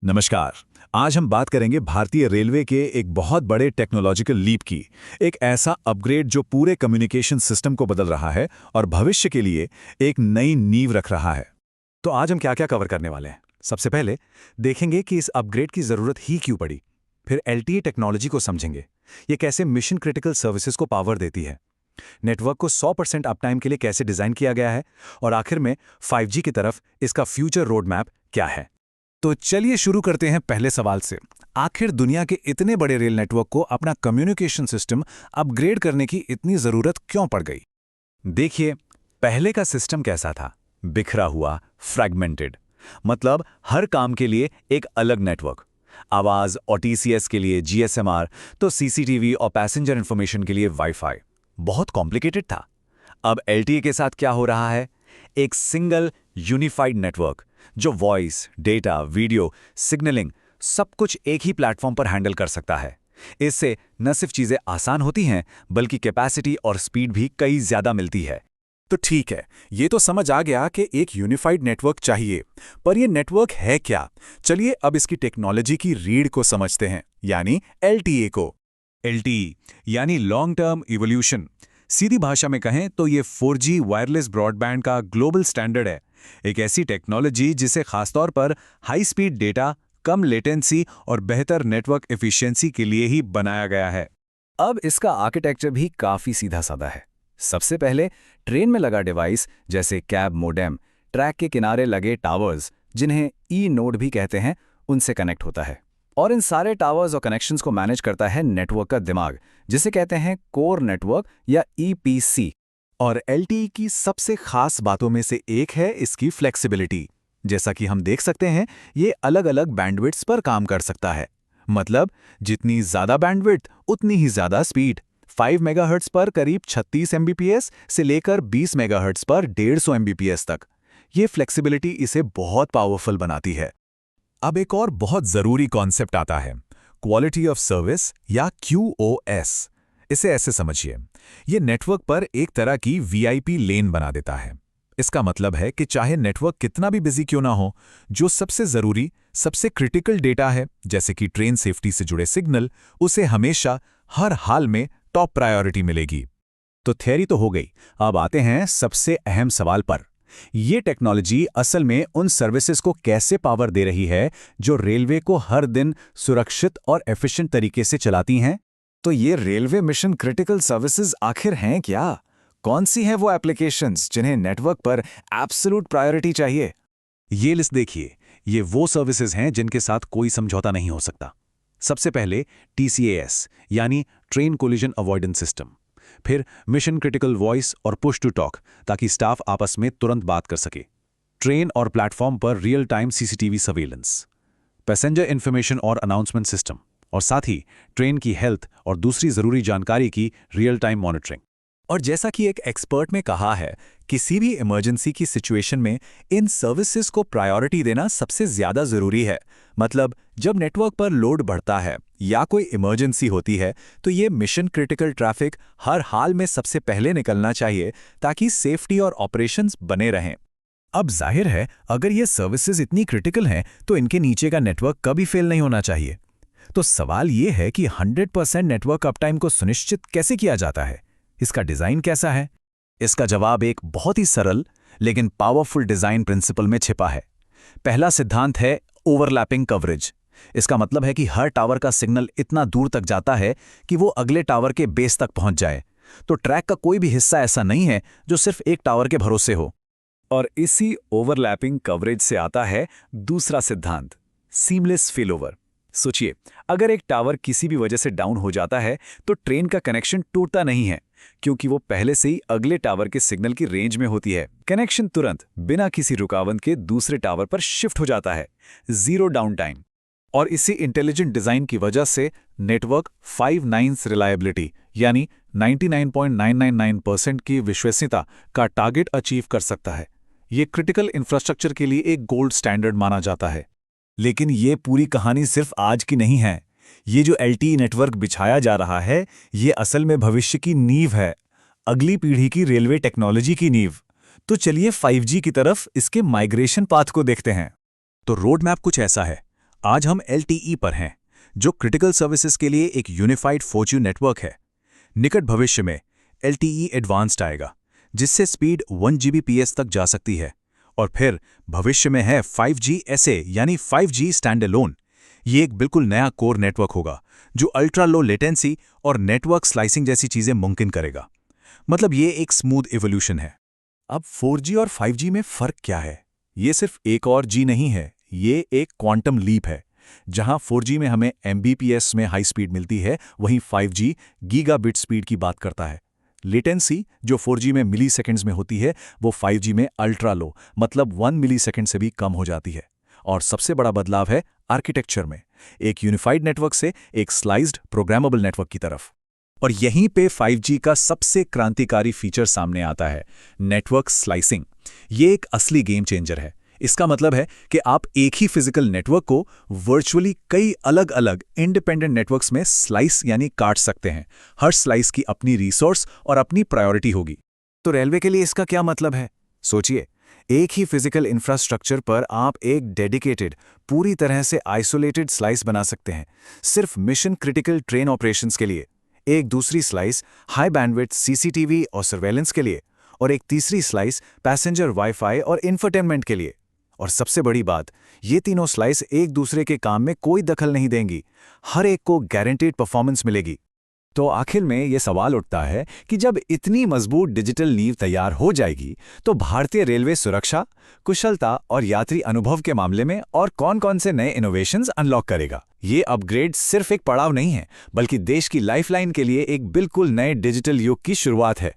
नमस्कार। आज हम बात करेंगे भारतीय रेलवे के एक बहुत बड़े टेक्नोलॉजिकल लीप की। एक ऐसा अपग्रेड जो पूरे कम्युनिकेशन सिस्टम को बदल रहा है और भविष्य के लिए एक नई नींव रख रहा है। तो आज हम क्या क्या कवर करने वाले हैं। सबसे पहले देखेंगे कि इस अपग्रेड की ज़रूरत ही क्यों पड़ी। फिर एलटीई टेक्नोलॉजी को समझेंगे, ये कैसे मिशन क्रिटिकल सर्विसेज को पावर देती है। नेटवर्क को 100% अपटाइम के लिए कैसे डिज़ाइन किया गया है, और आखिर में 5G की तरफ इसका फ्यूचर रोड मैप क्या है। तो चलिए शुरू करते हैं पहले सवाल से। आखिर दुनिया के इतने बड़े रेल नेटवर्क को अपना कम्युनिकेशन सिस्टम अपग्रेड करने की इतनी ज़रूरत क्यों पड़ गई? देखिए, पहले का सिस्टम कैसा था? बिखरा हुआ, फ्रैगमेंटेड। मतलब हर काम के लिए एक अलग नेटवर्क। आवाज़ और टीसीएस के लिए GSMR, तो सीसीटीवी और पैसेंजर इंफॉर्मेशन के लिए वाईफाई। बहुत कॉम्प्लिकेटेड था। अब LTE के साथ क्या हो रहा है? एक सिंगल यूनिफाइड नेटवर्क जो वॉइस, डेटा, वीडियो, सिग्नलिंग सब कुछ एक ही प्लेटफॉर्म पर हैंडल कर सकता है। इससे न सिर्फ चीज़ें आसान होती हैं, बल्कि कैपेसिटी और स्पीड भी कई ज़्यादा मिलती है। तो ठीक है, ये तो समझ आ गया कि एक यूनिफाइड नेटवर्क चाहिए, पर ये नेटवर्क है क्या? चलिए अब इसकी टेक्नोलॉजी की रीढ़ को समझते हैं, यानी LTE को। LTE यानी लॉन्ग टर्म इवोल्यूशन। सीधी भाषा में कहें तो ये 4G वायरलेस ब्रॉडबैंड का ग्लोबल स्टैंडर्ड है। एक ऐसी टेक्नोलॉजी जिसे खासतौर पर हाई स्पीड डेटा, कम लेटेंसी और बेहतर नेटवर्क एफिशिएंसी के लिए ही बनाया गया है। अब इसका आर्किटेक्चर भी काफ़ी सीधा साधा है। सबसे पहले ट्रेन में लगा डिवाइस जैसे कैब मोडेम, ट्रैक के किनारे लगे टावर्स जिन्हें ई-नोड भी कहते हैं, उनसे कनेक्ट होता है। और इन सारे टावर्स और कनेक्शंस को मैनेज करता है नेटवर्क का दिमाग, जिसे कहते हैं कोर नेटवर्क या EPC। और LTE की सबसे खास बातों में से एक है इसकी फ्लेक्सिबिलिटी। जैसा कि हम देख सकते हैं, ये अलग-अलग बैंडविड्थ्स पर काम कर सकता है। मतलब जितनी ज़्यादा बैंडविड्थ उतनी ही ज़्यादा स्पीड। 5 मेगाहर्ट्ज़ पर करीब 36 MBPS से लेकर 20 मेगाहर्ट्ज़ पर 150 MBPS तक। ये फ्लेक्सिबिलिटी इसे बहुत पावरफुल बनाती है। अब एक और बहुत ज़रूरी कॉन्सेप्ट आता है, क्वालिटी ऑफ सर्विस या QoS। इसे ऐसे समझिए, ये नेटवर्क पर एक तरह की VIP लेन बना देता है। इसका मतलब है कि चाहे नेटवर्क कितना भी बिजी क्यों ना हो, जो सबसे ज़रूरी, सबसे क्रिटिकल डेटा है, जैसे कि ट्रेन सेफ्टी से जुड़े सिग्नल, उसे हमेशा हर हाल में टॉप प्रायोरिटी मिलेगी। तो थ्योरी तो हो गई, अब आते हैं सबसे अहम सवाल पर। ये टेक्नोलॉजी असल में उन सर्विसेज को कैसे पावर दे रही है जो रेलवे को हर दिन सुरक्षित और एफिशिएंट तरीके से चलाती हैं? तो ये रेलवे मिशन क्रिटिकल सर्विसेज आखिर हैं क्या? कौन सी हैं वो एप्लीकेशंस जिन्हें नेटवर्क पर एब्सोल्यूट प्रायोरिटी चाहिए? ये लिस्ट देखिए, ये वो सर्विसेज हैं जिनके साथ कोई समझौता नहीं हो सकता। सबसे पहले TCAS यानी ट्रेन कोलिजन अवॉइडेंस सिस्टम। फिर मिशन क्रिटिकल वॉइस और पुश टू टॉक, ताकि स्टाफ आपस में तुरंत बात कर सके। ट्रेन और प्लेटफॉर्म पर real time CCTV surveillance. Passenger information और अनाउंसमेंट सिस्टम, और साथ ही ट्रेन की हेल्थ और दूसरी ज़रूरी जानकारी की रियल टाइम मॉनिटरिंग। और जैसा कि एक एक्सपर्ट ने कहा है, किसी भी इमरजेंसी की सिचुएशन में इन सर्विसेज को प्रायोरिटी देना सबसे ज़्यादा ज़रूरी है। मतलब जब नेटवर्क पर लोड बढ़ता है या कोई इमरजेंसी होती है, तो ये मिशन क्रिटिकल ट्रैफिक हर हाल में सबसे पहले निकलना चाहिए, ताकि सेफ्टी और ऑपरेशंस बने रहें। अब जाहिर है, अगर ये सर्विसेज इतनी क्रिटिकल हैं, तो इनके नीचे का नेटवर्क कभी फेल नहीं होना चाहिए। तो सवाल ये है कि 100% नेटवर्क अपटाइम को सुनिश्चित कैसे किया जाता है? इसका डिज़ाइन कैसा है? इसका जवाब एक बहुत ही सरल लेकिन पावरफुल डिज़ाइन प्रिंसिपल में छिपा है। पहला सिद्धांत है ओवरलैपिंग कवरेज। इसका मतलब है कि हर टावर का सिग्नल इतना दूर तक जाता है कि वो अगले टावर के बेस तक पहुंच जाए। तो ट्रैक का कोई भी हिस्सा ऐसा नहीं है जो सिर्फ एक टावर के भरोसे हो। और इसी ओवरलैपिंग कवरेज से आता है दूसरा सिद्धांत, सीमलेस फेलओवर। सोचिए, अगर एक टावर किसी भी वजह से डाउन हो जाता है, तो ट्रेन का कनेक्शन टूटता नहीं है, क्योंकि वो पहले से ही अगले टावर के सिग्नल की रेंज में होती है। कनेक्शन तुरंत बिना किसी रुकावट के दूसरे टावर पर शिफ्ट हो जाता है, जीरो डाउन टाइम। और इसी इंटेलिजेंट डिजाइन की वजह से नेटवर्क 5 नाइन्स रिलायबिलिटी यानी 99.999% की विश्वसनीयता का टारगेट अचीव कर सकता है। ये क्रिटिकल इंफ्रास्ट्रक्चर के लिए एक गोल्ड स्टैंडर्ड माना जाता है। लेकिन ये पूरी कहानी सिर्फ आज की नहीं है। ये जो LTE नेटवर्क बिछाया जा रहा है, ये असल में भविष्य की नींव है, अगली पीढ़ी की रेलवे टेक्नोलॉजी की नींव। तो चलिए 5G की तरफ इसके माइग्रेशन पाथ को देखते हैं। तो रोड मैप कुछ ऐसा है। आज हम LTE पर हैं, जो क्रिटिकल सर्विसेज के लिए एक यूनिफाइड 4G नेटवर्क है। निकट भविष्य में LTE एडवांस्ड आएगा, जिससे स्पीड 1 Gbps तक जा सकती है। और फिर भविष्य में है 5G SA यानी 5G स्टैंडअलोन। ये एक बिल्कुल नया कोर नेटवर्क होगा, जो अल्ट्रा लो लेटेंसी और नेटवर्क स्लाइसिंग जैसी चीजें मुमकिन करेगा। मतलब ये एक स्मूथ इवोल्यूशन है। अब 4G और 5G में फ़र्क क्या है? ये सिर्फ एक और G नहीं है, ये एक क्वांटम लीप है। जहां 4G में हमें Mbps में हाई स्पीड मिलती है, वहीं 5G गीगाबिट स्पीड की बात करता है। लेटेंसी जो 4G में मिली सेकेंड्स में होती है, वो 5G में अल्ट्रा लो मतलब 1 मिली सेकेंड से भी कम हो जाती है। और सबसे बड़ा बदलाव है आर्किटेक्चर में, एक यूनिफाइड नेटवर्क से एक स्लाइस्ड प्रोग्रामेबल नेटवर्क की तरफ। और यहीं पे 5G का सबसे क्रांतिकारी फीचर सामने आता है, नेटवर्क स्लाइसिंग। ये एक असली गेम चेंजर है। इसका मतलब है कि आप एक ही फिजिकल नेटवर्क को वर्चुअली कई अलग अलग इंडिपेंडेंट नेटवर्क्स में स्लाइस यानी काट सकते हैं। हर स्लाइस की अपनी रिसोर्स और अपनी प्रायोरिटी होगी। तो रेलवे के लिए इसका क्या मतलब है? सोचिए, एक ही फिजिकल इंफ्रास्ट्रक्चर पर आप एक डेडिकेटेड, पूरी तरह से आइसोलेटेड स्लाइस बना सकते हैं, सिर्फ मिशन क्रिटिकल ट्रेन ऑपरेशंस के लिए। एक दूसरी स्लाइस हाई बैंडविड्थ CCTV और सर्वेलेंस के लिए, और एक तीसरी स्लाइस पैसेंजर वाईफाई और इंफोटेनमेंट के लिए। और सबसे बड़ी बात, ये तीनों स्लाइस एक दूसरे के काम में कोई दखल नहीं देंगी, हर एक को गारंटीड परफॉर्मेंस मिलेगी। तो आखिर में ये सवाल उठता है कि जब इतनी मजबूत डिजिटल नींव तैयार हो जाएगी, तो भारतीय रेलवे सुरक्षा, कुशलता और यात्री अनुभव के मामले में और कौन-कौन से नए इनोवेशंस अनलॉक करेगा? ये अपग्रेड सिर्फ एक पड़ाव नहीं है, बल्कि देश की लाइफलाइन के लिए एक बिल्कुल नए डिजिटल युग की शुरुआत है।